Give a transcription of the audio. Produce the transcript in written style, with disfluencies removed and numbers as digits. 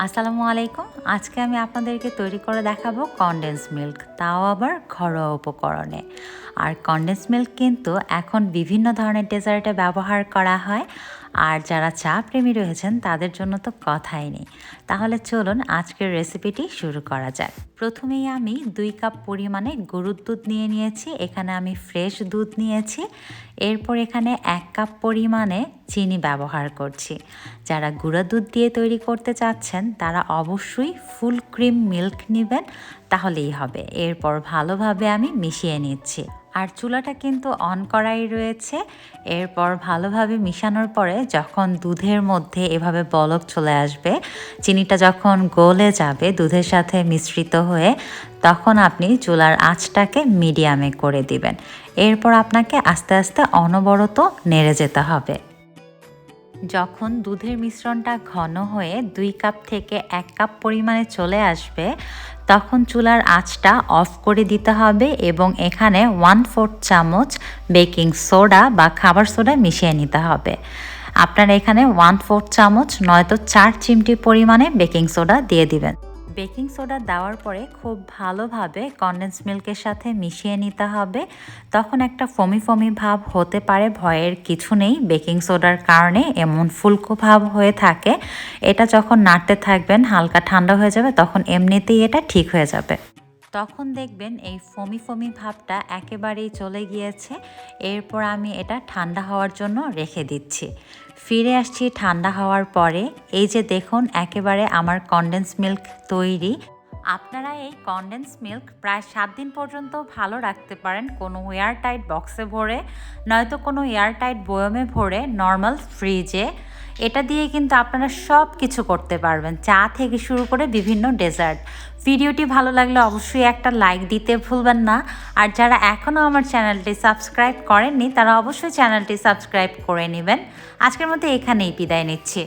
আসসালামু আলাইকুম। আজকে আমি আপনাদেরকে তৈরি করে দেখাবো কনডেন্স মিল্ক, তাও আবার ঘরোয়া উপকরণে। আর কনডেন্স মিল্ক কিন্তু এখন বিভিন্ন ধরনের ডেজার্টে ব্যবহার করা হয়, আর যারা চা প্রেমী রয়েছেন তাদের জন্য তো কথাই নেই। তাহলে চলুন আজকের রেসিপিটি শুরু করা যাক। প্রথমেই আমি 2 কাপ পরিমাণে গরুর দুধ নিয়েছি। এখানে আমি ফ্রেশ দুধ নিয়েছি। এরপর এখানে 1 কাপ পরিমাণে চিনি ব্যবহার করছি। যারা গুঁড়া দুধ দিয়ে তৈরি করতে চাচ্ছেন তারা অবশ্যই ফুল ক্রিম মিল্ক নেবেন, তাহলেই হবে। এরপর ভালোভাবে আমি মিশিয়ে নিচ্ছি। আর চুলাটা কিন্তু অন করাই রয়েছে। এরপর ভালোভাবে মিশানোর পরে যখন দুধের মধ্যে এভাবে বলক চলে আসবে, চিনিটা যখন গলে যাবে দুধের সাথে মিশ্রিত হয়ে, তখন আপনি চুলার আঁচটাকে মিডিয়ামে করে দিবেন। এরপর আপনাকে আস্তে আস্তে অনবরত নেড়ে যেতে হবে। যখন দুধের মিশ্রণটা ঘন হয়ে 2 কাপ থেকে 1 কাপ পরিমাণে চলে আসবে, তখন চুলার আঁচটা অফ করে দিতে হবে এবং এখানে 1/4 চামচ বেকিং সোডা বা খাবার সোডা মিশিয়ে নিতে হবে। আপনারা এখানে 1/4 চামচ নয়তো 4 চিমটি পরিমাণে বেকিং সোডা দিয়ে দিবেন। বেকিং সোডা দেওয়ার পরে খুব ভালোভাবে কনডেন্স মিল্কের সাথে মিশিয়ে নিতে হবে। তখন একটা ফমি ফমি ভাব হতে পারে, ভয়ের কিছু নেই। বেকিং সোডার কারণে এমন ফুলকো ভাব হয়ে থাকে। এটা যখন নাড়তে থাকবেন হালকা ঠান্ডা হয়ে যাবে, তখন এমনিতেই এটা ঠিক হয়ে যাবে। তখন দেখবেন এই ফমি ফমি ভাবটা একেবারেই চলে গিয়েছে। এরপর আমি এটা ঠান্ডা হওয়ার জন্য রেখে দিচ্ছি। ফিরে আসছি ঠান্ডা হওয়ার পরে। এই যে দেখুন, একেবারে আমার কনডেন্স মিল্ক তৈরি। আপনারা এই কনডেন্স মিল্ক প্রায় 7 দিন পর্যন্ত ভালো রাখতে পারেন কোনো এয়ারটাইট বক্সে ভরে, নয়তো কোনো এয়ারটাইট বয়মে ভরে নর্মাল ফ্রিজে। এটা দিয়ে কিন্তু আপনারা সব কিছু করতে পারবেন, চা থেকে শুরু করে বিভিন্ন ডেজার্ট। ভিডিওটি ভালো লাগলে অবশ্যই একটা লাইক দিতে ভুলবেন না। আর যারা এখনও আমার চ্যানেলটি সাবস্ক্রাইব করেননি তারা অবশ্যই চ্যানেলটি সাবস্ক্রাইব করে নেবেন। আজকের মধ্যে এখানেই বিদায় নিচ্ছি।